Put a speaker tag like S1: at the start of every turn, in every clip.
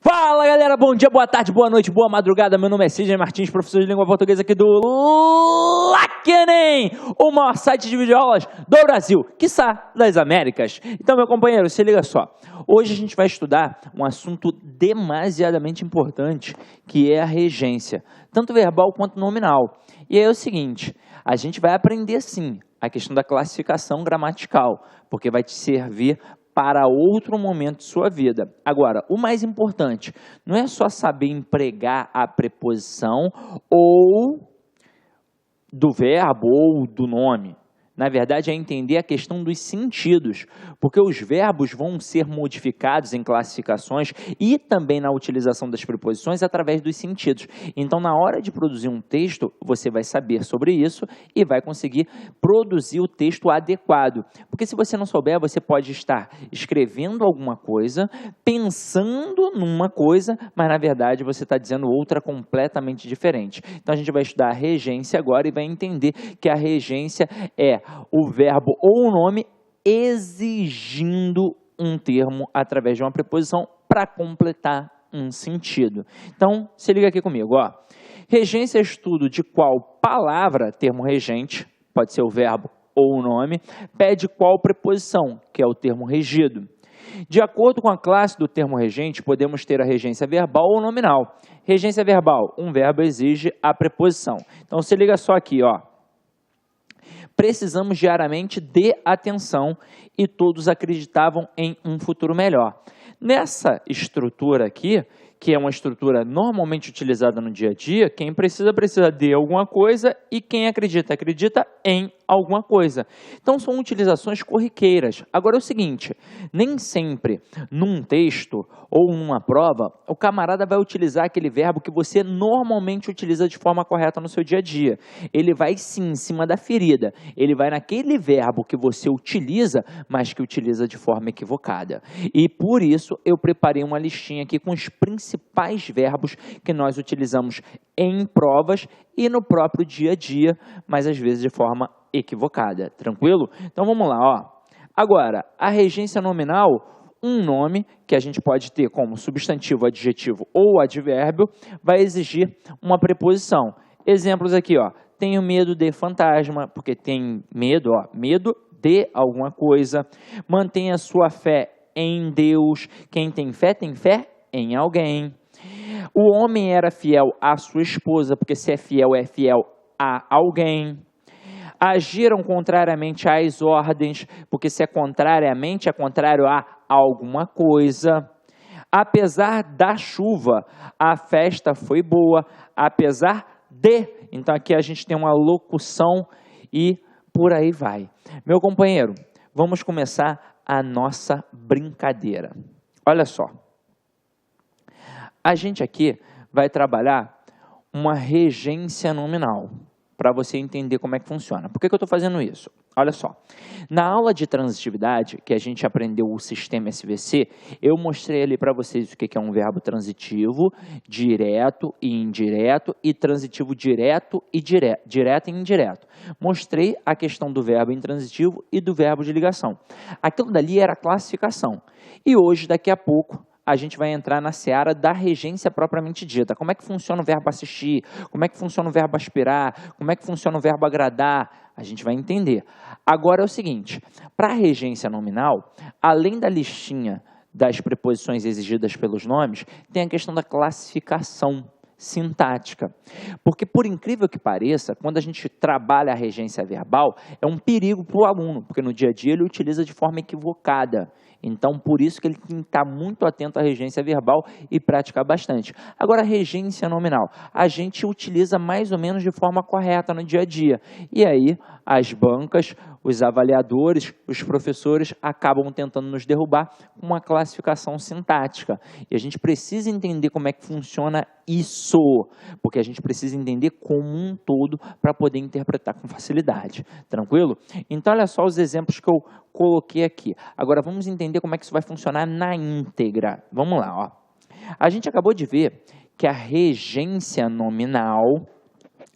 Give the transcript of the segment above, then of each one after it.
S1: Fala galera, bom dia, boa tarde, boa noite, boa madrugada. Meu nome é Sidney Martins, professor de língua portuguesa aqui do LACENEM, o maior site de videoaulas do Brasil, quiçá das Américas. Então, meu companheiro, se liga só. Hoje a gente vai estudar um assunto demasiadamente importante, que é a regência, tanto verbal quanto nominal. E é o seguinte, a gente vai aprender sim a questão da classificação gramatical, porque vai te servir para outro momento de sua vida. Agora, o mais importante, não é só saber empregar a preposição ou do verbo ou do nome. Na verdade, é entender a questão dos sentidos, porque os verbos vão ser modificados em classificações e também na utilização das preposições através dos sentidos. Então, na hora de produzir um texto, você vai saber sobre isso e vai conseguir produzir o texto adequado. Porque se você não souber, você pode estar escrevendo alguma coisa, pensando numa coisa, mas na verdade você está dizendo outra completamente diferente. Então, a gente vai estudar a regência agora e vai entender que a regência é o verbo ou o nome exigindo um termo através de uma preposição para completar um sentido. Então, se liga aqui comigo, ó. Regência é estudo de qual palavra, termo regente, pode ser o verbo ou o nome, pede qual preposição, que é o termo regido. De acordo com a classe do termo regente, podemos ter a regência verbal ou nominal. Regência verbal, um verbo exige a preposição. Então, se liga só aqui, ó. Precisamos diariamente de atenção e todos acreditavam em um futuro melhor. Nessa estrutura aqui, que é uma estrutura normalmente utilizada no dia a dia, quem precisa de alguma coisa e quem acredita em alguma coisa. Então, são utilizações corriqueiras. Agora é o seguinte, nem sempre num texto ou numa prova, o camarada vai utilizar aquele verbo que você normalmente utiliza de forma correta no seu dia a dia. Ele vai sim em cima da ferida. Ele vai naquele verbo que você utiliza, mas que utiliza de forma equivocada. E por isso eu preparei uma listinha aqui com os principais verbos que nós utilizamos em provas e no próprio dia a dia, mas às vezes de forma equivocada, tranquilo? Então vamos lá, ó. Agora, a regência nominal, um nome que a gente pode ter como substantivo, adjetivo ou advérbio, vai exigir uma preposição. Exemplos aqui, ó. Tenho medo de fantasma, porque tem medo, ó, medo de alguma coisa. Mantenha sua fé em Deus. Quem tem fé em alguém. O homem era fiel à sua esposa, porque se é fiel a alguém. Agiram contrariamente às ordens, porque se é contrariamente, é contrário a alguma coisa. Apesar da chuva, a festa foi boa, apesar de. Então aqui a gente tem uma locução e por aí vai. Meu companheiro, vamos começar a nossa brincadeira. Olha só. A gente aqui vai trabalhar uma regência nominal, para você entender como é que funciona. Por que eu estou fazendo isso? Olha só, na aula de transitividade, que a gente aprendeu o sistema SVC, eu mostrei ali para vocês o que é um verbo transitivo, direto e indireto, e transitivo direto e direto e indireto. Mostrei a questão do verbo intransitivo e do verbo de ligação. Aquilo dali era a classificação. E hoje, daqui a pouco, a gente vai entrar na seara da regência propriamente dita. Como é que funciona o verbo assistir? Como é que funciona o verbo aspirar? Como é que funciona o verbo agradar? A gente vai entender. Agora é o seguinte, para a regência nominal, além da listinha das preposições exigidas pelos nomes, tem a questão da classificação sintática. Porque, por incrível que pareça, quando a gente trabalha a regência verbal, é um perigo para o aluno, porque no dia a dia ele utiliza de forma equivocada. Então, por isso que ele tem que estar muito atento à regência verbal e praticar bastante. Agora, a regência nominal, a gente utiliza mais ou menos de forma correta no dia a dia. E aí, as bancas, os avaliadores, os professores acabam tentando nos derrubar com uma classificação sintática. E a gente precisa entender como é que funciona isso, porque a gente precisa entender como um todo para poder interpretar com facilidade. Tranquilo? Então, olha só os exemplos que eu coloquei aqui. Agora, vamos entender como é que isso vai funcionar na íntegra. Vamos lá, ó. A gente acabou de ver que a regência nominal,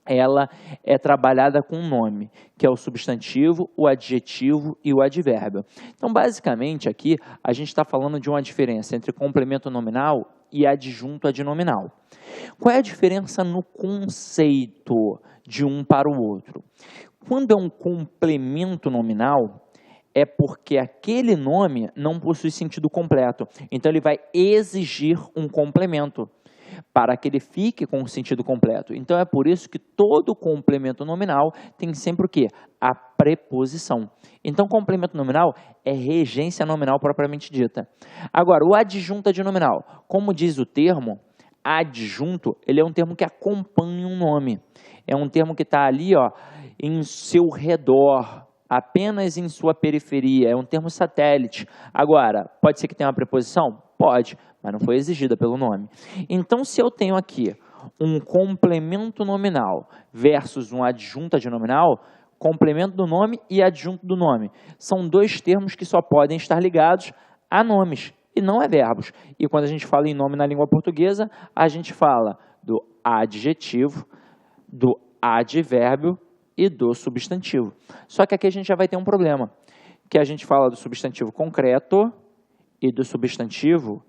S1: ela é trabalhada com um nome, que é o substantivo, o adjetivo e o advérbio. Então, basicamente, aqui, a gente está falando de uma diferença entre complemento nominal e adjunto adnominal. Qual é a diferença no conceito de um para o outro? Quando é um complemento nominal, é porque aquele nome não possui sentido completo. Então, ele vai exigir um complemento para que ele fique com o sentido completo. Então, é por isso que todo complemento nominal tem sempre o quê? A preposição. Então, complemento nominal é regência nominal propriamente dita. Agora, o adjunto adnominal, como diz o termo, adjunto, ele é um termo que acompanha um nome. É um termo que está ali, ó, em seu redor, apenas em sua periferia. É um termo satélite. Agora, pode ser que tenha uma preposição? Pode, mas não foi exigida pelo nome. Então, se eu tenho aqui um complemento nominal versus um adjunto adnominal, complemento do nome e adjunto do nome são dois termos que só podem estar ligados a nomes e não a verbos. E quando a gente fala em nome na língua portuguesa, a gente fala do adjetivo, do advérbio e do substantivo. Só que aqui a gente já vai ter um problema, que a gente fala do substantivo concreto e do substantivo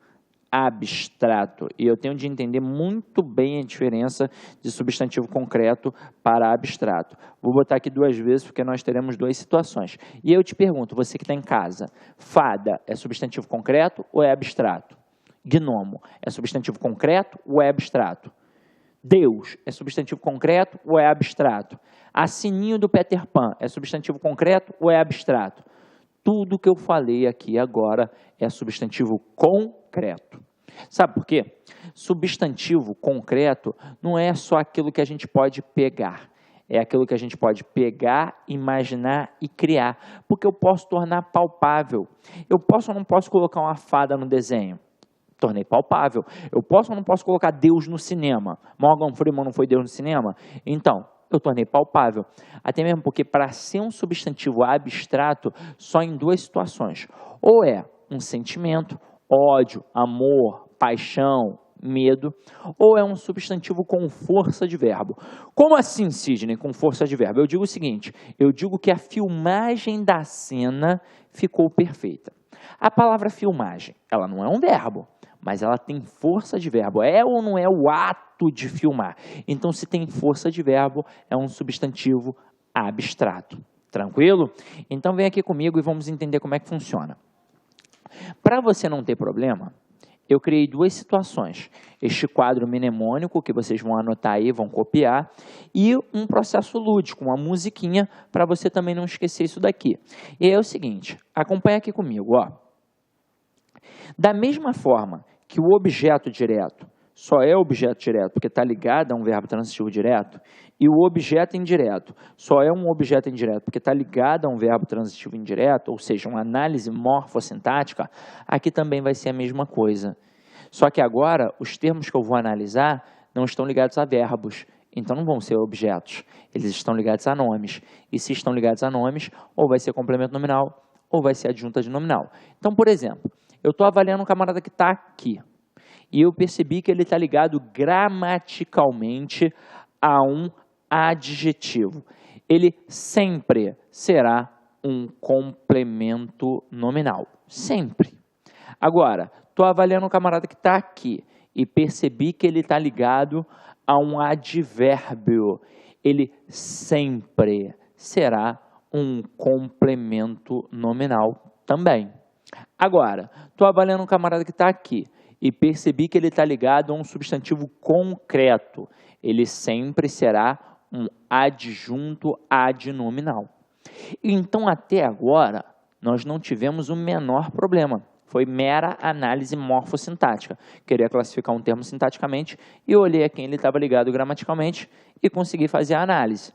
S1: abstrato. E eu tenho de entender muito bem a diferença de substantivo concreto para abstrato. Vou botar aqui duas vezes, porque nós teremos duas situações. E eu te pergunto, você que está em casa, fada é substantivo concreto ou é abstrato? Gnomo é substantivo concreto ou é abstrato? Deus é substantivo concreto ou é abstrato? A sininho do Peter Pan é substantivo concreto ou é abstrato? Tudo que eu falei aqui agora é substantivo concreto. Sabe por quê? Substantivo concreto não é só aquilo que a gente pode pegar. É aquilo que a gente pode pegar, imaginar e criar. Porque eu posso tornar palpável. Eu posso ou não posso colocar uma fada no desenho? Tornei palpável. Eu posso ou não posso colocar Deus no cinema? Morgan Freeman não foi Deus no cinema? Então, eu tornei palpável. Até mesmo porque para ser um substantivo abstrato, só em duas situações. Ou é um sentimento, ódio, amor, paixão, medo, ou é um substantivo com força de verbo. Como assim, Sidney, com força de verbo? Eu digo o seguinte, eu digo que a filmagem da cena ficou perfeita. A palavra filmagem, ela não é um verbo, mas ela tem força de verbo. É ou não é o ato de filmar? Então, se tem força de verbo, é um substantivo abstrato. Tranquilo? Então, vem aqui comigo e vamos entender como é que funciona. Para você não ter problema, eu criei duas situações. Este quadro mnemônico, que vocês vão anotar aí, vão copiar, e um processo lúdico, uma musiquinha, para você também não esquecer isso daqui. E aí é o seguinte, acompanha aqui comigo, ó. Da mesma forma que o objeto direto só é objeto direto porque está ligado a um verbo transitivo direto, e o objeto indireto só é um objeto indireto porque está ligado a um verbo transitivo indireto, ou seja, uma análise morfossintática, aqui também vai ser a mesma coisa. Só que agora, os termos que eu vou analisar não estão ligados a verbos, então não vão ser objetos, eles estão ligados a nomes. E se estão ligados a nomes, ou vai ser complemento nominal, ou vai ser adjunto adnominal. Então, por exemplo, eu estou avaliando um camarada que está aqui. E eu percebi que ele está ligado gramaticalmente a um adjetivo. Ele sempre será um complemento nominal. Sempre. Agora, estou avaliando um camarada que está aqui. E percebi que ele está ligado a um advérbio. Ele sempre será um complemento nominal também. Agora, estou avaliando um camarada que está aqui e percebi que ele está ligado a um substantivo concreto. Ele sempre será um adjunto adnominal. Então, até agora, nós não tivemos o menor problema. Foi mera análise morfossintática. Queria classificar um termo sintaticamente e olhei a quem ele estava ligado gramaticalmente e consegui fazer a análise.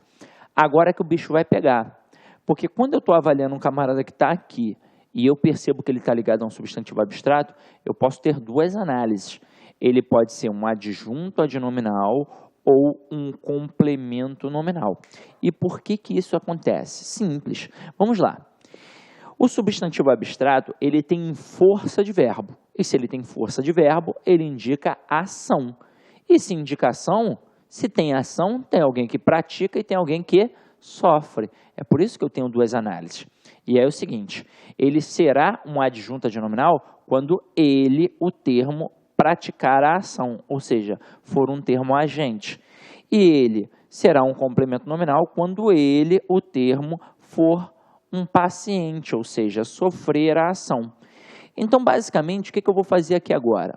S1: Agora é que o bicho vai pegar. Porque quando eu estou avaliando um camarada que está aqui e eu percebo que ele está ligado a um substantivo abstrato, eu posso ter duas análises. Ele pode ser um adjunto adnominal ou um complemento nominal. E por que que isso acontece? Simples. Vamos lá. O substantivo abstrato, ele tem força de verbo. E se ele tem força de verbo, ele indica ação. E se indica ação, se tem ação, tem alguém que pratica e tem alguém que sofre. É por isso que eu tenho duas análises. E aí é o seguinte, ele será um adjunto adnominal quando ele, o termo, praticar a ação, ou seja, for um termo agente. E ele será um complemento nominal quando ele, o termo, for um paciente, ou seja, sofrer a ação. Então, basicamente, o que eu vou fazer aqui agora?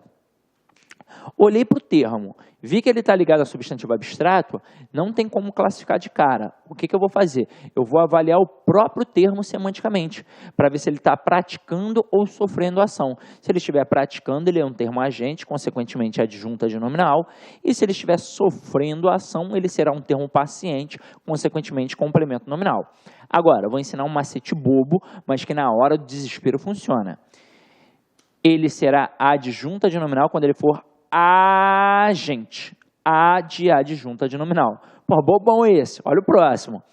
S1: Olhei para o termo, vi que ele está ligado a substantivo abstrato, não tem como classificar de cara. O que eu vou fazer? Eu vou avaliar o próprio termo semanticamente, para ver se ele está praticando ou sofrendo ação. Se ele estiver praticando, ele é um termo agente, consequentemente adjunta de nominal, e se ele estiver sofrendo ação, ele será um termo paciente, consequentemente complemento nominal. Agora, eu vou ensinar um macete bobo, mas que na hora do desespero funciona. Ele será adjunta de nominal quando ele for agente. A de adjunta de nominal. Pô, bobão esse. Olha o próximo.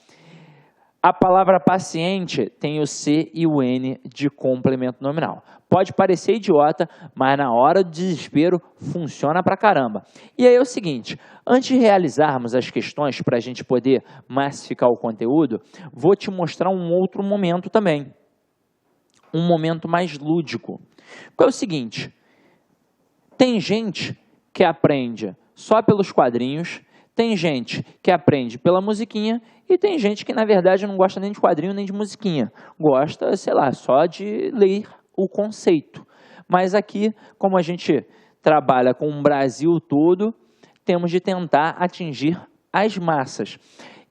S1: A palavra paciente tem o C e o N de complemento nominal. Pode parecer idiota, mas na hora do desespero funciona pra caramba. E aí é o seguinte, antes de realizarmos as questões para a gente poder massificar o conteúdo, vou te mostrar um outro momento também. Um momento mais lúdico. Qual é o seguinte, tem gente que aprende só pelos quadrinhos, tem gente que aprende pela musiquinha e tem gente que, na verdade, não gosta nem de quadrinho nem de musiquinha. Gosta, sei lá, só de ler o conceito. Mas aqui, como a gente trabalha com o Brasil todo, temos de tentar atingir as massas.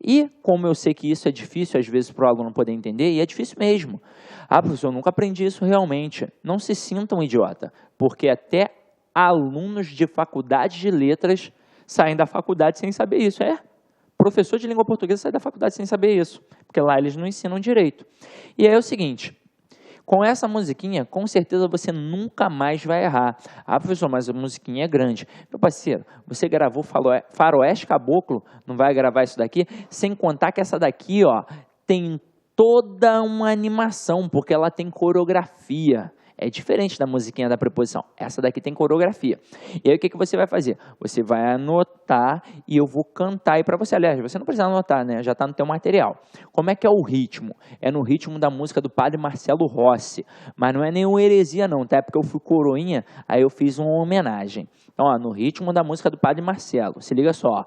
S1: E, como eu sei que isso é difícil, às vezes, para o aluno poder entender, e é difícil mesmo. Ah, professor, eu nunca aprendi isso realmente. Não se sinta um idiota, porque até alunos de faculdade de letras saem da faculdade sem saber isso. Professor de língua portuguesa sai da faculdade sem saber isso, porque lá eles não ensinam direito. E aí é o seguinte, com essa musiquinha, com certeza você nunca mais vai errar. Ah, professor, mas a musiquinha é grande. Meu parceiro, você gravou Faroeste Caboclo, não vai gravar isso daqui? Sem contar que essa daqui, ó, tem toda uma animação, porque ela tem coreografia. É diferente da musiquinha da preposição. Essa daqui tem coreografia. E aí o que você vai fazer? Você vai anotar e eu vou cantar aí para você. Aliás, você não precisa anotar, né? Já está no teu material. Como é que é o ritmo? É no ritmo da música do padre Marcelo Rossi. Mas não é nenhuma heresia não, tá? É porque eu fui coroinha, aí eu fiz uma homenagem. Então, ó, no ritmo da música do padre Marcelo. Se liga só, ó.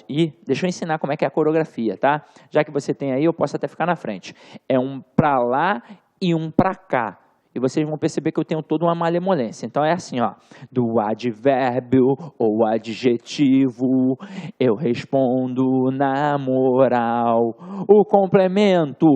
S1: E deixa eu ensinar como é que é a coreografia, tá? Já que você tem aí, eu posso até ficar na frente. É um pra lá e um pra cá. E vocês vão perceber que eu tenho toda uma malemolência. Então é assim, ó. Do advérbio ou adjetivo, eu respondo na moral. O complemento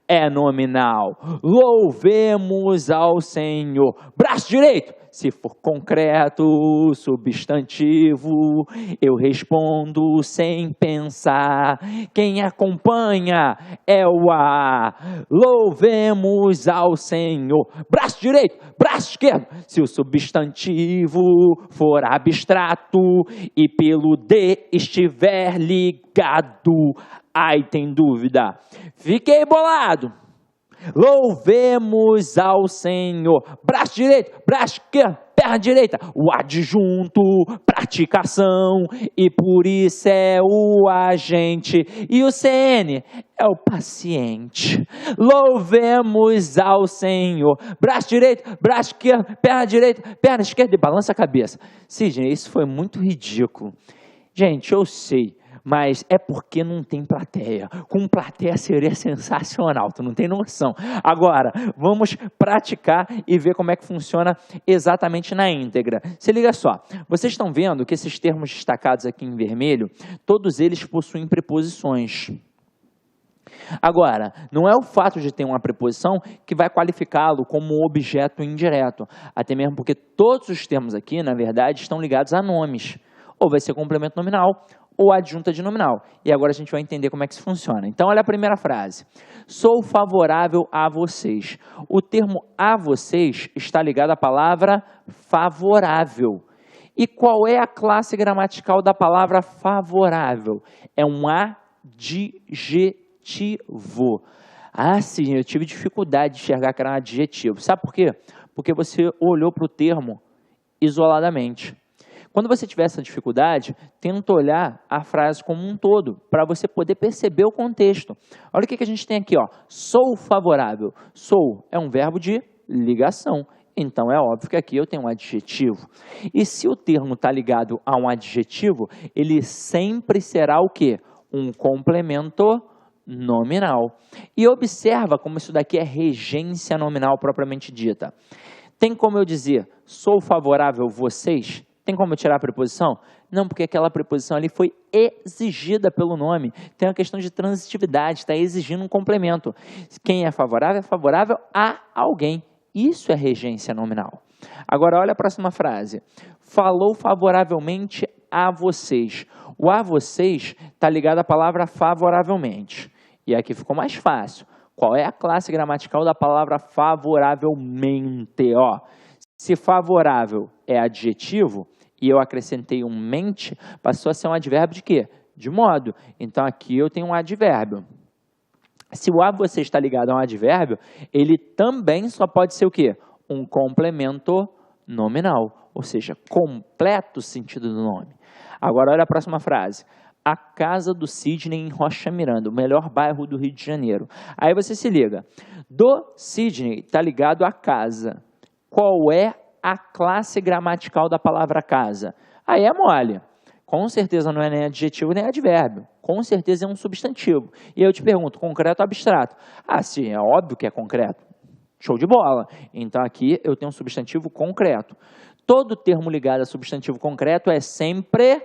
S1: é nominal. Louvemos ao Senhor. Braço direito. Se for concreto, substantivo, eu respondo sem pensar. Quem acompanha é o A. Louvemos ao Senhor. Braço direito, braço esquerdo. Se o substantivo for abstrato e pelo D estiver ligado. Ai, tem dúvida. Fiquei bolado. Louvemos ao Senhor. Braço direito, braço esquerdo, perna direita. O adjunto, praticação. E por isso é o agente. E o CN é o paciente. Louvemos ao Senhor. Braço direito, braço esquerdo, perna esquerda e balança a cabeça. Sidney, isso foi muito ridículo. Gente, eu sei. Mas é porque não tem plateia. Com plateia seria sensacional, tu não tem noção. Agora, vamos praticar e ver como é que funciona exatamente na íntegra. Se liga só, vocês estão vendo que esses termos destacados aqui em vermelho, todos eles possuem preposições. Agora, não é o fato de ter uma preposição que vai qualificá-lo como objeto indireto. Até mesmo porque todos os termos aqui, na verdade, estão ligados a nomes. Ou vai ser complemento nominal, ou adjunta de nominal. E agora a gente vai entender como é que isso funciona. Então, olha a primeira frase. Sou favorável a vocês. O termo a vocês está ligado à palavra favorável. E qual é a classe gramatical da palavra favorável? É um adjetivo. Ah, sim, eu tive dificuldade de enxergar que era um adjetivo. Sabe por quê? Porque você olhou para o termo isoladamente. Quando você tiver essa dificuldade, tenta olhar a frase como um todo, para você poder perceber o contexto. Olha o que a gente tem aqui, ó. Sou favorável. Sou é um verbo de ligação. Então, é óbvio que aqui eu tenho um adjetivo. E se o termo está ligado a um adjetivo, ele sempre será o quê? Um complemento nominal. E observa como isso daqui é regência nominal propriamente dita. Tem como eu dizer, sou favorável vocês? Tem como eu tirar a preposição? Não, porque aquela preposição ali foi exigida pelo nome. Tem uma questão de transitividade, está exigindo um complemento. Quem é favorável a alguém. Isso é regência nominal. Agora, olha a próxima frase. Falou favoravelmente a vocês. O a vocês está ligado à palavra favoravelmente. E aqui ficou mais fácil. Qual é a classe gramatical da palavra favoravelmente? Ó, se favorável é adjetivo e eu acrescentei um mente, passou a ser um advérbio de quê? De modo. Então, aqui eu tenho um advérbio. Se o a você está ligado a um advérbio, ele também só pode ser o quê? Um complemento nominal, ou seja, completa o sentido do nome. Agora, olha a próxima frase. A casa do Sidney em Rocha Miranda, o melhor bairro do Rio de Janeiro. Aí você se liga. Do Sidney está ligado à casa. Qual é a classe gramatical da palavra casa? Aí é mole. Com certeza não é nem adjetivo nem advérbio. Com certeza é um substantivo. E aí eu te pergunto, concreto ou abstrato? Ah, sim, é óbvio que é concreto. Show de bola. Então aqui eu tenho um substantivo concreto. Todo termo ligado a substantivo concreto é sempre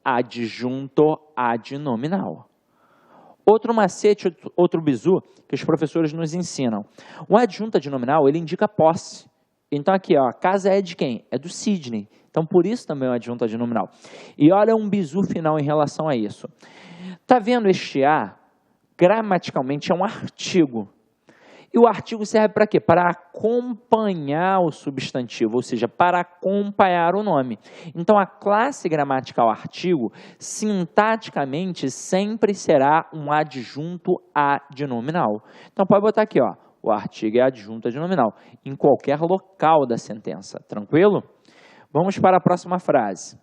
S1: adjunto adnominal. Outro macete, outro bizu que os professores nos ensinam. O adjunto adnominal, ele indica posse. Então aqui, ó, a casa é de quem? É do Sidney. Então por isso também é um adjunto adnominal. E olha um bizu final em relação a isso. Tá vendo este a? Gramaticalmente é um artigo. E o artigo serve para quê? Para acompanhar o substantivo, ou seja, para acompanhar o nome. Então, a classe gramatical artigo, sintaticamente, sempre será um adjunto adnominal. Então, pode botar aqui, ó, o artigo é adjunto adnominal, em qualquer local da sentença. Tranquilo? Vamos para a próxima frase.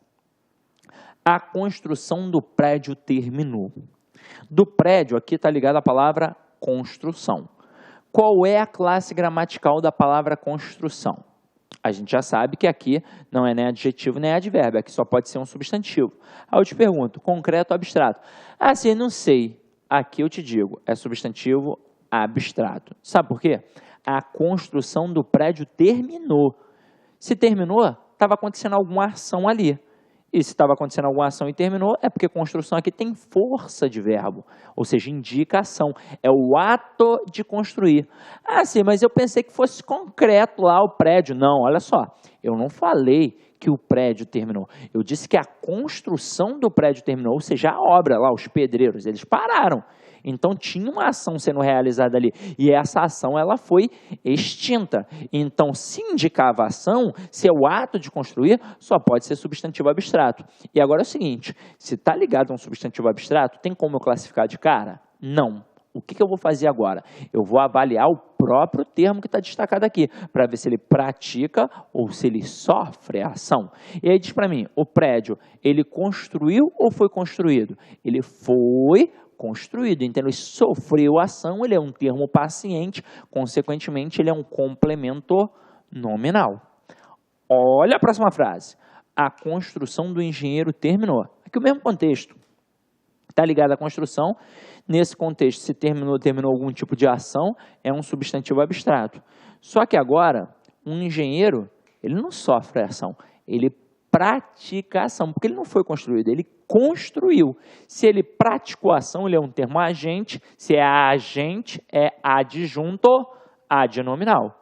S1: A construção do prédio terminou. Do prédio, aqui está ligado a palavra construção. Qual é a classe gramatical da palavra construção? A gente já sabe que aqui não é nem adjetivo nem advérbio, aqui só pode ser um substantivo. Aí eu te pergunto, concreto ou abstrato? Ah, sim, não sei. Aqui eu te digo, é substantivo abstrato. Sabe por quê? A construção do prédio terminou. Se terminou, estava acontecendo alguma ação ali. E se estava acontecendo alguma ação e terminou, é porque construção aqui tem força de verbo, ou seja, indica ação. É o ato de construir. Ah, sim, mas eu pensei que fosse concreto lá o prédio. Não, olha só, eu não falei que o prédio terminou. Eu disse que a construção do prédio terminou, ou seja, a obra lá, os pedreiros, eles pararam. Então, tinha uma ação sendo realizada ali. E essa ação ela foi extinta. Então, se indicava ação, se é o ato de construir, só pode ser substantivo abstrato. E agora é o seguinte, se está ligado a um substantivo abstrato, tem como eu classificar de cara? Não. O que eu vou fazer agora? Eu vou avaliar o próprio termo que está destacado aqui, para ver se ele pratica ou se ele sofre a ação. E aí diz para mim, o prédio, ele construiu ou foi construído? Ele foi construído, então ele sofreu ação, ele é um termo paciente, consequentemente ele é um complemento nominal. Olha a próxima frase. A construção do engenheiro terminou. Aqui o mesmo contexto. Está ligado à construção. Nesse contexto, se terminou algum tipo de ação, é um substantivo abstrato. Só que agora, um engenheiro, ele não sofre a ação, ele pratica a ação, porque ele não foi construído, ele construiu. Se ele praticou a ação, ele é um termo agente, se é agente, é adjunto adnominal.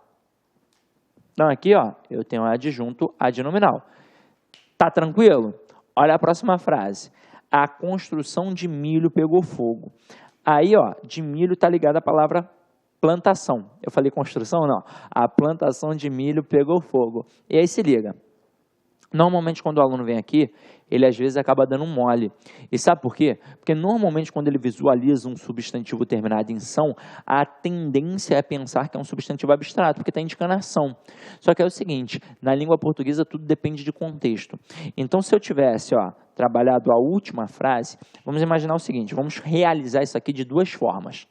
S1: Então aqui, ó, eu tenho adjunto adnominal. Tá tranquilo? Olha a próxima frase. A construção de milho pegou fogo. Aí, ó, de milho está ligado à palavra plantação. Eu falei construção? Não. A plantação de milho pegou fogo. E aí se liga. Normalmente, quando o aluno vem aqui, ele às vezes acaba dando um mole. E sabe por quê? Porque normalmente, quando ele visualiza um substantivo terminado em são, a tendência é pensar que é um substantivo abstrato, porque está indicando ação. Só que é o seguinte, na língua portuguesa tudo depende de contexto. Então, se eu tivesse, ó, trabalhado a última frase, vamos imaginar o seguinte, vamos realizar isso aqui de duas formas.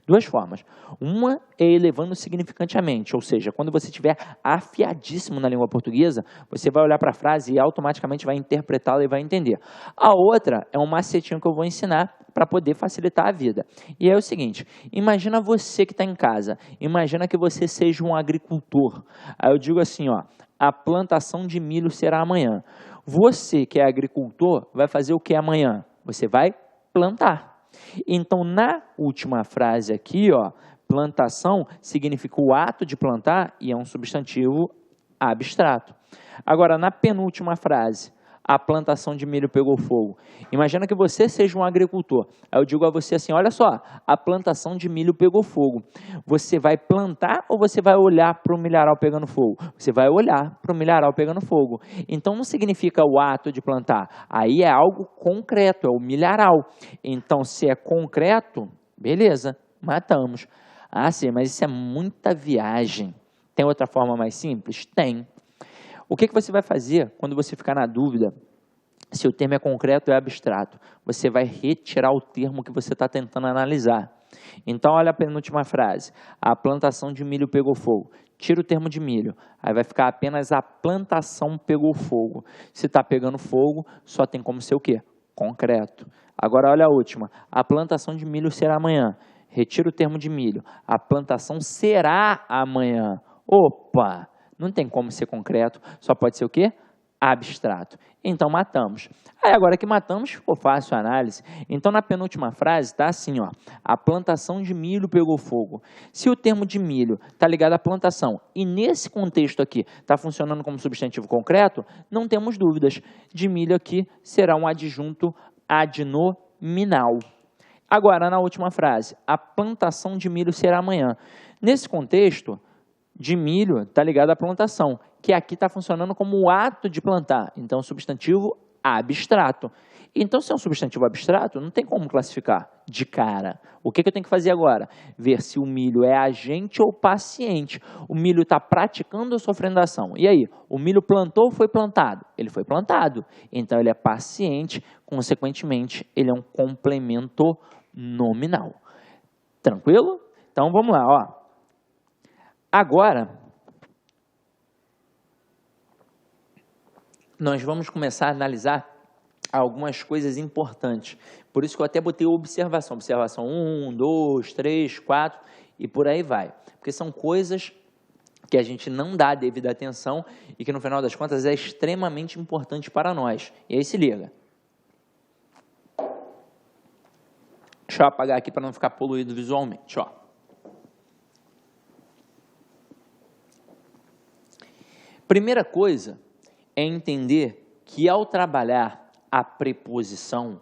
S1: Duas formas. Uma é elevando significantemente, ou seja, quando você estiver afiadíssimo na língua portuguesa, você vai olhar para a frase e automaticamente vai interpretá-la e vai entender. A outra é um macetinho que eu vou ensinar para poder facilitar a vida. E é o seguinte, imagina você que está em casa, imagina que você seja um agricultor. Aí eu digo assim, ó, a plantação de milho será amanhã. Você que é agricultor vai fazer o que amanhã? Você vai plantar. Então, na última frase aqui, ó, plantação significa o ato de plantar e é um substantivo abstrato. Agora, na penúltima frase, a plantação de milho pegou fogo. Imagina que você seja um agricultor. Aí eu digo a você assim, olha só, a plantação de milho pegou fogo. Você vai plantar ou você vai olhar para o milharal pegando fogo? Você vai olhar para o milharal pegando fogo. Então não significa o ato de plantar. Aí é algo concreto, é o milharal. Então se é concreto, beleza, matamos. Ah, sim, mas isso é muita viagem. Tem outra forma mais simples? Tem. O que você vai fazer quando você ficar na dúvida se o termo é concreto ou é abstrato? Você vai retirar o termo que você está tentando analisar. Então, olha a penúltima frase. A plantação de milho pegou fogo. Tira o termo de milho. Aí vai ficar apenas a plantação pegou fogo. Se está pegando fogo, só tem como ser o quê? Concreto. Agora, olha a última. A plantação de milho será amanhã. Retira o termo de milho. A plantação será amanhã. Opa! Não tem como ser concreto, só pode ser o quê? Abstrato. Então, matamos. Aí, agora que matamos, ficou fácil a análise. Então, na penúltima frase, está assim, ó. A plantação de milho pegou fogo. Se o termo de milho está ligado à plantação e nesse contexto aqui está funcionando como substantivo concreto, não temos dúvidas. De milho aqui será um adjunto adnominal. Agora, na última frase, a plantação de milho será amanhã. Nesse contexto, de milho está ligado à plantação, que aqui está funcionando como o ato de plantar. Então, substantivo abstrato. Então, se é um substantivo abstrato, não tem como classificar de cara. O que eu tenho que fazer agora? Ver se o milho é agente ou paciente. O milho está praticando ou sofrendo ação. E aí, o milho plantou ou foi plantado? Ele foi plantado. Então, ele é paciente, consequentemente, ele é um complemento nominal. Tranquilo? Então, vamos lá, ó. Agora, nós vamos começar a analisar algumas coisas importantes. Por isso que eu até botei observação. Observação 1, 2, 3, 4 e por aí vai. Porque são coisas que a gente não dá devida atenção e que no final das contas é extremamente importante para nós. E aí se liga. Deixa eu apagar aqui para não ficar poluído visualmente, ó. Primeira coisa é entender que ao trabalhar a preposição,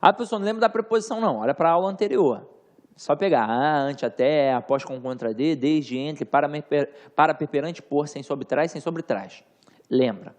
S1: a pessoa não lembra da preposição não, olha para a aula anterior, só pegar ante, até, após, com, contra, de, desde, entre, para, perperante, por, sem, sobre, trás, lembra.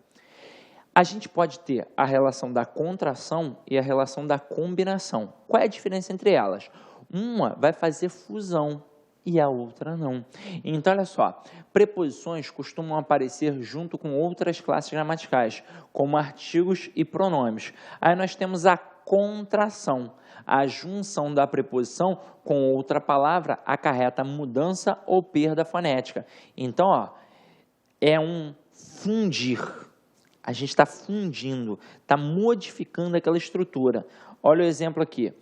S1: A gente pode ter a relação da contração e a relação da combinação. Qual é a diferença entre elas? Uma vai fazer fusão e a outra não. Então, olha só, preposições costumam aparecer junto com outras classes gramaticais, como artigos e pronomes. Aí nós temos a contração. A junção da preposição com outra palavra acarreta mudança ou perda fonética. Então, ó, é um fundir. A gente está fundindo, está modificando aquela estrutura. Olha o exemplo aqui.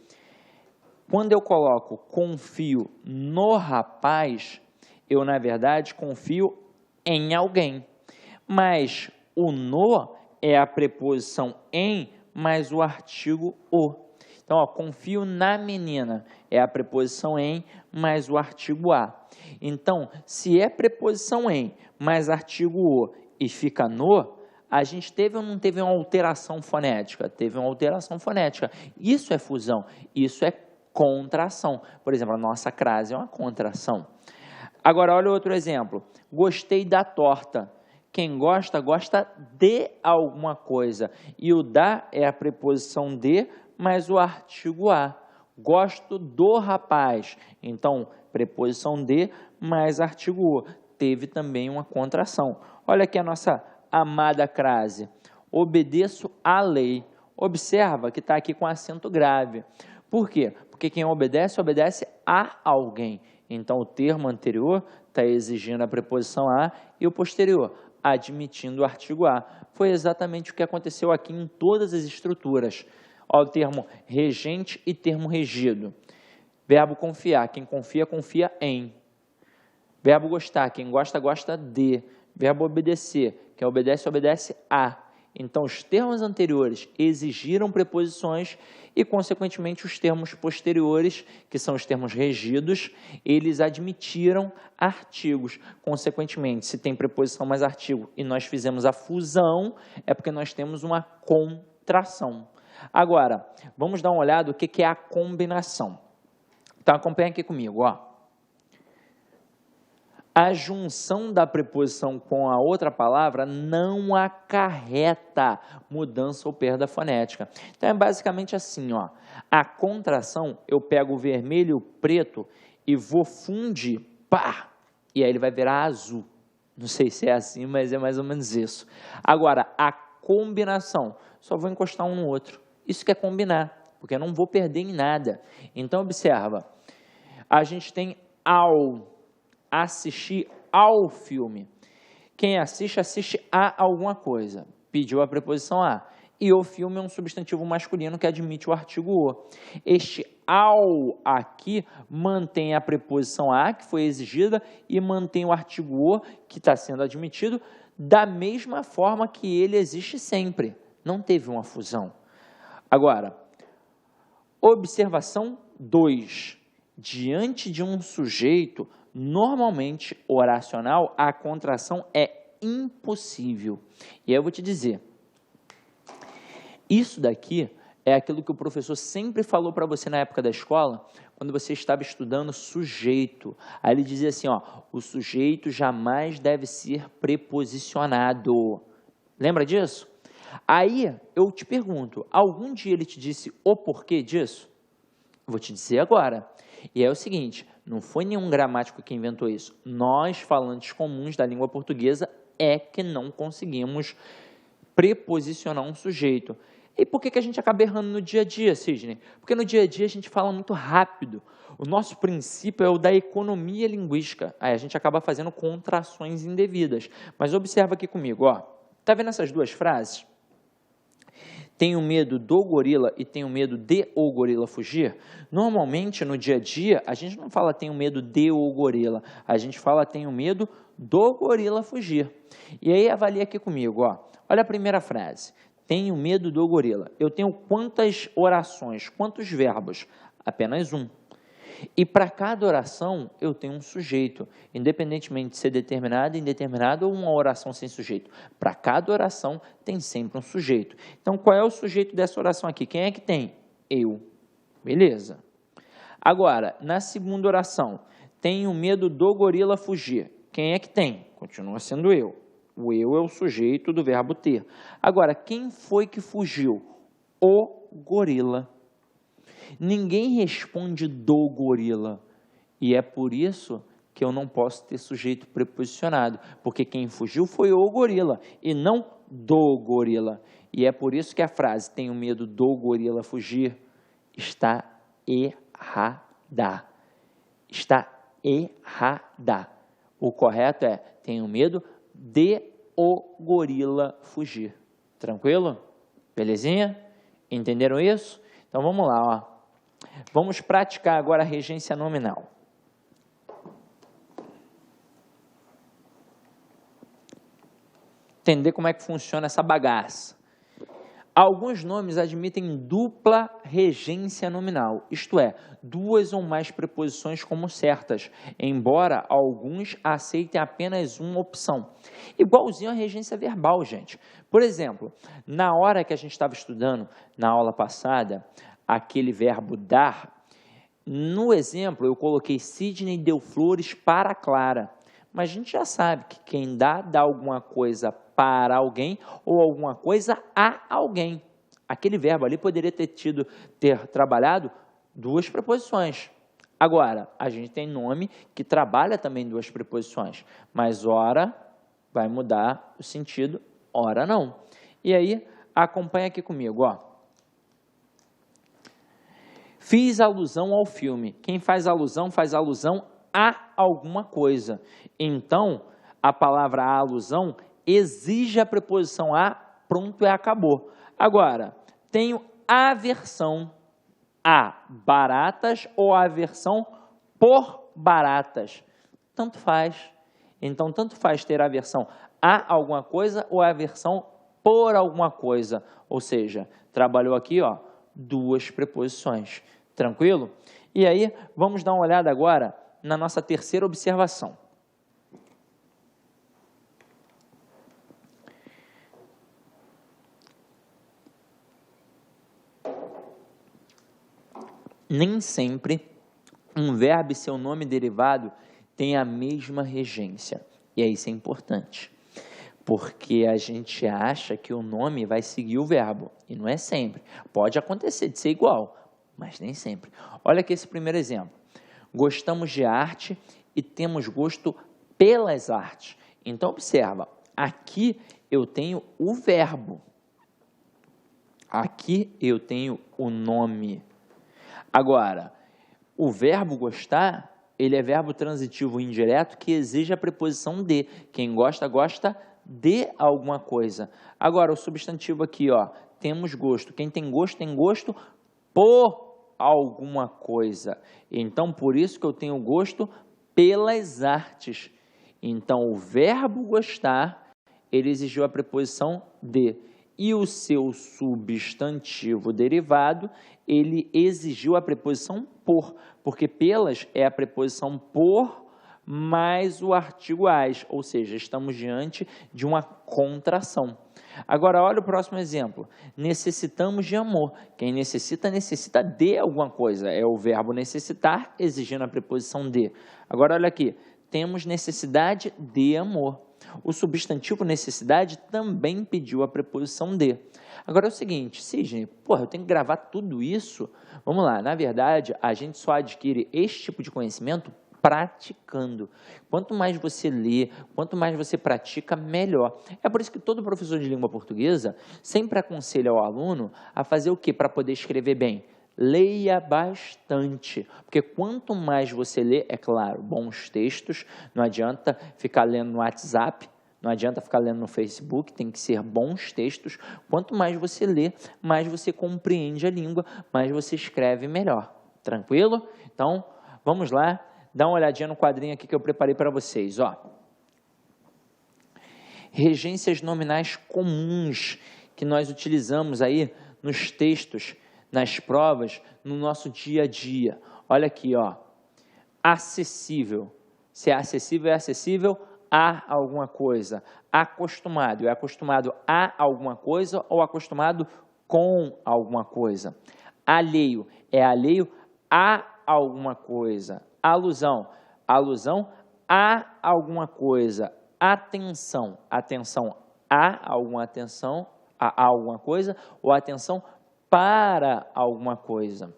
S1: Quando eu coloco confio no rapaz, eu, na verdade, confio em alguém. Mas o no é a preposição em mais o artigo o. Então, ó, confio na menina é a preposição em mais o artigo a. Então, se é preposição em mais artigo o e fica no, a gente teve ou não teve uma alteração fonética? Teve uma alteração fonética. Isso é fusão, isso é contração. Por exemplo, a nossa crase é uma contração. Agora, olha outro exemplo. Gostei da torta. Quem gosta, gosta de alguma coisa. E o da é a preposição de mais o artigo a. Gosto do rapaz. Então, preposição de mais artigo o. Teve também uma contração. Olha aqui a nossa amada crase. Obedeço à lei. Observa que está aqui com acento grave. Por quê? Porque quem obedece, obedece a alguém. Então, o termo anterior está exigindo a preposição a e o posterior, admitindo o artigo a. Foi exatamente o que aconteceu aqui em todas as estruturas. Olha o termo regente e termo regido. Verbo confiar, quem confia, confia em. Verbo gostar, quem gosta, gosta de. Verbo obedecer, quem obedece, obedece a. Então, os termos anteriores exigiram preposições e, consequentemente, os termos posteriores, que são os termos regidos, eles admitiram artigos. Consequentemente, se tem preposição mais artigo e nós fizemos a fusão, é porque nós temos uma contração. Agora, vamos dar uma olhada no que é a combinação. Então, acompanha aqui comigo, ó. A junção da preposição com a outra palavra não acarreta mudança ou perda fonética. Então, é basicamente assim, ó. A contração, eu pego o vermelho e o preto e vou fundir, pá, e aí ele vai virar azul. Não sei se é assim, mas é mais ou menos isso. Agora, a combinação, só vou encostar um no outro. Isso que é combinar, porque eu não vou perder em nada. Então, observa, a gente tem assistir ao filme. Quem assiste, assiste a alguma coisa. Pediu a preposição a. E o filme é um substantivo masculino que admite o artigo o. Este ao aqui mantém a preposição a, que foi exigida, e mantém o artigo o, que está sendo admitido, da mesma forma que ele existe sempre. Não teve uma fusão. Agora, observação 2. Diante de um sujeito normalmente oracional, a contração é impossível. E aí eu vou te dizer, isso daqui é aquilo que o professor sempre falou para você na época da escola, quando você estava estudando sujeito. Aí ele dizia assim, ó, o sujeito jamais deve ser preposicionado. Lembra disso? Aí eu te pergunto, algum dia ele te disse o porquê disso? Eu vou te dizer agora. E é o seguinte, não foi nenhum gramático que inventou isso. Nós, falantes comuns da língua portuguesa, é que não conseguimos preposicionar um sujeito. E por que a gente acaba errando no dia a dia, Sidney? Porque no dia a dia a gente fala muito rápido. O nosso princípio é o da economia linguística. Aí a gente acaba fazendo contrações indevidas. Mas observa aqui comigo, ó. Tá vendo essas duas frases? Tenho medo do gorila e tenho medo de o gorila fugir? Normalmente, no dia a dia, a gente não fala tenho medo de o gorila, a gente fala tenho medo do gorila fugir. E aí, avalia aqui comigo, ó. Olha a primeira frase. Tenho medo do gorila. Eu tenho quantas orações, quantos verbos? Apenas um. E para cada oração, eu tenho um sujeito, independentemente de ser determinado, indeterminado ou uma oração sem sujeito. Para cada oração, tem sempre um sujeito. Então, qual é o sujeito dessa oração aqui? Quem é que tem? Eu. Beleza. Agora, na segunda oração, tenho medo do gorila fugir. Quem é que tem? Continua sendo eu. O eu é o sujeito do verbo ter. Agora, quem foi que fugiu? O gorila. Ninguém responde do gorila, e é por isso que eu não posso ter sujeito preposicionado, porque quem fugiu foi o gorila, e não do gorila. E é por isso que a frase, tenho medo do gorila fugir, está errada. Está errada. O correto é, tenho medo de o gorila fugir. Tranquilo? Belezinha? Entenderam isso? Então, vamos lá, ó. Vamos praticar agora a regência nominal. Entender como é que funciona essa bagaça. Alguns nomes admitem dupla regência nominal, isto é, duas ou mais preposições como certas, embora alguns aceitem apenas uma opção. Igualzinho a regência verbal, gente. Por exemplo, na hora que a gente estava estudando, na aula passada, aquele verbo dar, no exemplo eu coloquei Sidney deu flores para Clara, mas a gente já sabe que quem dá alguma coisa para alguém ou alguma coisa a alguém. Aquele verbo ali poderia ter trabalhado duas preposições. Agora, a gente tem nome que trabalha também duas preposições, mas ora vai mudar o sentido, ora não. E aí, acompanha aqui comigo, ó. Fiz alusão ao filme. Quem faz alusão a alguma coisa. Então, a palavra alusão exige a preposição a, pronto, acabou. Agora, tenho aversão a baratas ou aversão por baratas. Tanto faz. Então, tanto faz ter aversão a alguma coisa ou aversão por alguma coisa. Ou seja, trabalhou aqui, ó, duas preposições. Tranquilo? E aí, vamos dar uma olhada agora na nossa terceira observação. Nem sempre um verbo e seu nome derivado têm a mesma regência. E aí isso é importante, porque a gente acha que o nome vai seguir o verbo, e não é sempre. Pode acontecer de ser igual, mas nem sempre. Olha aqui esse primeiro exemplo. Gostamos de arte e temos gosto pelas artes. Então, observa, aqui eu tenho o verbo. Aqui eu tenho o nome. Agora, o verbo gostar, ele é verbo transitivo indireto que exige a preposição de. Quem gosta, gosta de alguma coisa. Agora, o substantivo aqui, ó, temos gosto. Quem tem gosto por alguma coisa. Então, por isso que eu tenho gosto pelas artes. Então, o verbo gostar, ele exigiu a preposição de. E o seu substantivo derivado, ele exigiu a preposição por, porque pelas é a preposição por mais o artigo as, ou seja, estamos diante de uma contração. Agora, olha o próximo exemplo. Necessitamos de amor. Quem necessita, necessita de alguma coisa. É o verbo necessitar, exigindo a preposição de. Agora, olha aqui. Temos necessidade de amor. O substantivo necessidade também pediu a preposição de. Agora é o seguinte, Sidney, eu tenho que gravar tudo isso? Vamos lá, na verdade, a gente só adquire este tipo de conhecimento praticando. Quanto mais você lê, quanto mais você pratica, melhor. É por isso que todo professor de língua portuguesa sempre aconselha ao aluno a fazer o quê para poder escrever bem? Leia bastante, porque quanto mais você lê, é claro, bons textos, não adianta ficar lendo no WhatsApp, não adianta ficar lendo no Facebook, tem que ser bons textos. Quanto mais você lê, mais você compreende a língua, mais você escreve melhor. Tranquilo? Então, vamos lá, dá uma olhadinha no quadrinho aqui que eu preparei para vocês, ó. Regências nominais comuns que nós utilizamos aí nos textos, nas provas, no nosso dia a dia. Olha aqui, ó. Acessível. Se é acessível a alguma coisa. Acostumado. É acostumado a alguma coisa ou acostumado com alguma coisa. Alheio. É alheio a alguma coisa. Alusão. Alusão a alguma coisa. Atenção. Atenção a alguma atenção, a alguma coisa ou atenção para alguma coisa.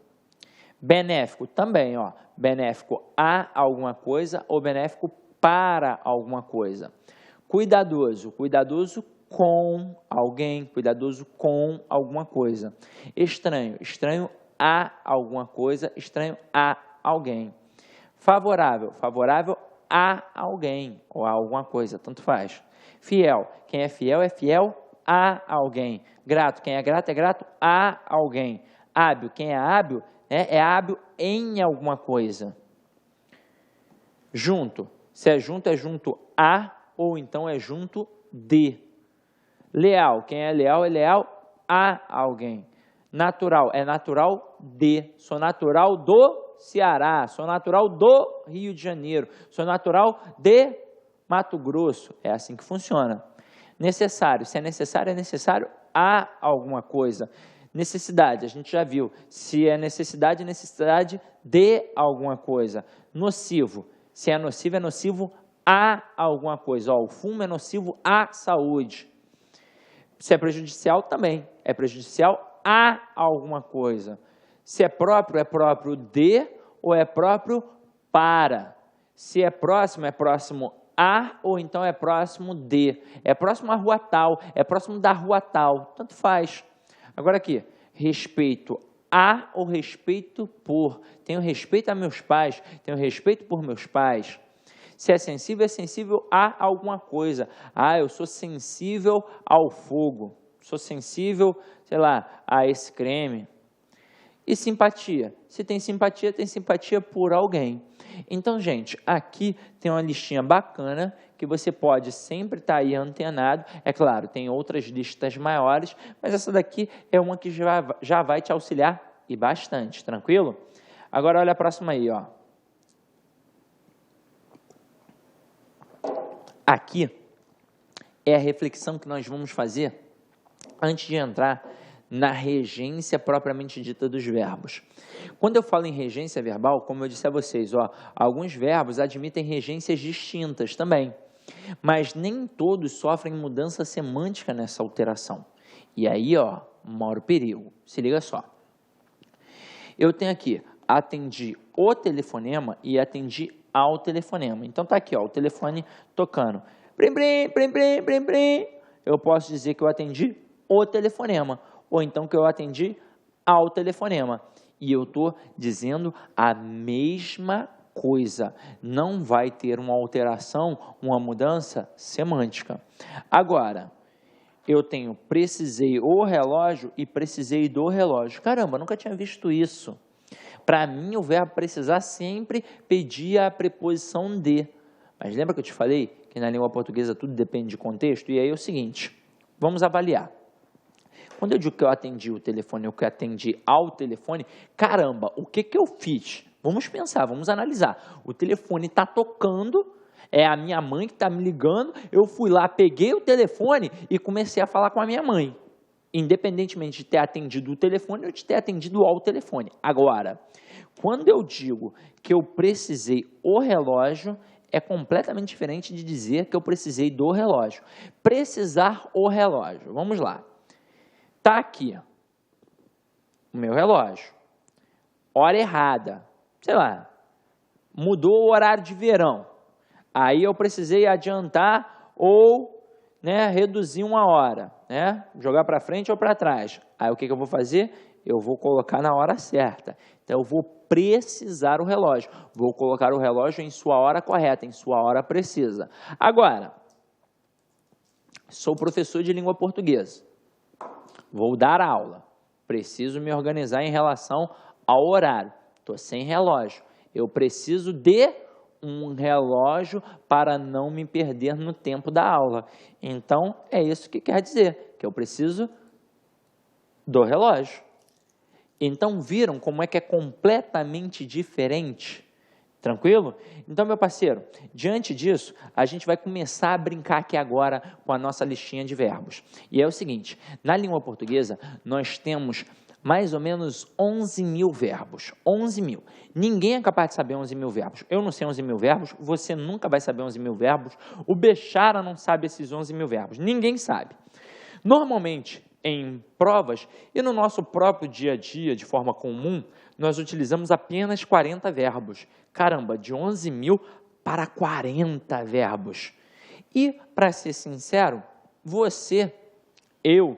S1: Benéfico também, ó. Benéfico a alguma coisa ou benéfico para alguma coisa. Cuidadoso, cuidadoso com alguém, cuidadoso com alguma coisa. Estranho, estranho a alguma coisa, estranho a alguém. Favorável, favorável a alguém ou a alguma coisa, tanto faz. Fiel, quem é fiel a alguém. Grato, quem é grato a alguém. Hábil, quem é hábil, é hábil em alguma coisa. Junto, se é junto a ou então é junto de. Leal, quem é leal a alguém. Natural, é natural de. Sou natural do Ceará, sou natural do Rio de Janeiro, sou natural de Mato Grosso. É assim que funciona. Necessário, se é necessário a alguma coisa. Necessidade, a gente já viu. Se é necessidade de alguma coisa. Nocivo, se é nocivo a alguma coisa. Ó, o fumo é nocivo à saúde. Se é prejudicial, também. É prejudicial a alguma coisa. Se é próprio de ou é próprio para. Se é próximo a ou então é próximo de. É próximo à rua tal, é próximo da rua tal. Tanto faz. Agora aqui, respeito a o respeito por. Tenho respeito a meus pais, tenho respeito por meus pais. Se é sensível a alguma coisa. Ah, eu sou sensível ao fogo. Sou sensível, sei lá, a esse creme. E simpatia? Se tem simpatia por alguém. Então, gente, aqui tem uma listinha bacana que você pode sempre estar aí antenado. É claro, tem outras listas maiores, mas essa daqui é uma que já vai te auxiliar e bastante, tranquilo? Agora, olha a próxima aí, ó. Aqui é a reflexão que nós vamos fazer antes de entrar na regência propriamente dita dos verbos. Quando eu falo em regência verbal, como eu disse a vocês, ó, alguns verbos admitem regências distintas também, mas nem todos sofrem mudança semântica nessa alteração. E aí, ó, mora o perigo. Se liga só. Eu tenho aqui, atendi o telefonema e atendi ao telefonema. Então tá aqui, ó, o telefone tocando. Brim, brim, brim, brim, brim, brim. Eu posso dizer que eu atendi o telefonema, ou então que eu atendi ao telefonema. E eu estou dizendo a mesma coisa. Não vai ter uma alteração, uma mudança semântica. Agora, eu tenho precisei o relógio e precisei do relógio. Caramba, nunca tinha visto isso. Para mim, o verbo precisar sempre pedia a preposição de. Mas lembra que eu te falei que na língua portuguesa tudo depende de contexto? E aí é o seguinte, vamos avaliar. Quando eu digo que eu atendi o telefone ou que eu atendi ao telefone, caramba, o que eu fiz? Vamos pensar, vamos analisar. O telefone está tocando, é a minha mãe que está me ligando, eu fui lá, peguei o telefone e comecei a falar com a minha mãe. Independentemente de ter atendido o telefone ou de ter atendido ao telefone. Agora, quando eu digo que eu precisei o relógio, é completamente diferente de dizer que eu precisei do relógio. Precisar o relógio, vamos lá. Está aqui o meu relógio, hora errada, sei lá, mudou o horário de verão, aí eu precisei adiantar ou reduzir uma hora, jogar para frente ou para trás. Aí o que eu vou fazer? Eu vou colocar na hora certa, então eu vou precisar o relógio, vou colocar o relógio em sua hora correta, em sua hora precisa. Agora, sou professor de língua portuguesa. Vou dar aula, preciso me organizar em relação ao horário, estou sem relógio, eu preciso de um relógio para não me perder no tempo da aula. Então, é isso que quer dizer, que eu preciso do relógio. Então, viram como é que é completamente diferente? Tranquilo? Então, meu parceiro, diante disso, a gente vai começar a brincar aqui agora com a nossa listinha de verbos. E é o seguinte, na língua portuguesa, nós temos mais ou menos 11 mil verbos. 11 mil. Ninguém é capaz de saber 11 mil verbos. Eu não sei 11 mil verbos, você nunca vai saber 11 mil verbos, o Bechara não sabe esses 11 mil verbos. Ninguém sabe. Normalmente, em provas e no nosso próprio dia a dia, de forma comum, nós utilizamos apenas 40 verbos. Caramba, de 11 mil para 40 verbos. E, para ser sincero, você, eu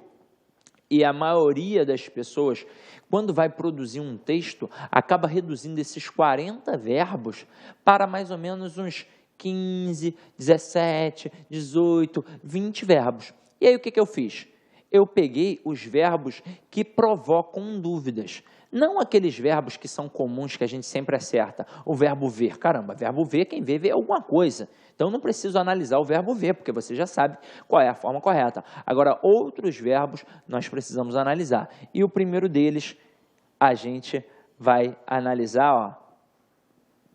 S1: e a maioria das pessoas, quando vai produzir um texto, acaba reduzindo esses 40 verbos para mais ou menos uns 15, 17, 18, 20 verbos. E aí o que eu fiz? Eu peguei os verbos que provocam dúvidas. Não aqueles verbos que são comuns, que a gente sempre acerta. O verbo ver. Caramba, verbo ver, quem vê, vê alguma coisa. Então, não preciso analisar o verbo ver, porque você já sabe qual é a forma correta. Agora, outros verbos nós precisamos analisar. E o primeiro deles, a gente vai analisar, ó,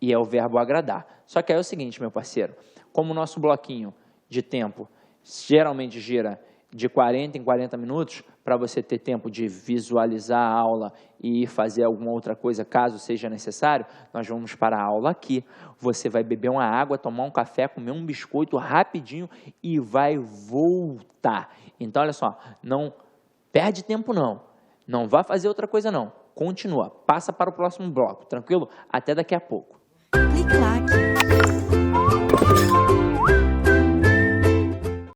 S1: e é o verbo agradar. Só que aí é o seguinte, meu parceiro, como o nosso bloquinho de tempo geralmente gira de 40 em 40 minutos, para você ter tempo de visualizar a aula e fazer alguma outra coisa, caso seja necessário, nós vamos para a aula aqui. Você vai beber uma água, tomar um café, comer um biscoito rapidinho e vai voltar. Então, olha só, não perde tempo não, não vá fazer outra coisa não. Continua, passa para o próximo bloco, tranquilo? Até daqui a pouco.
S2: Clique like.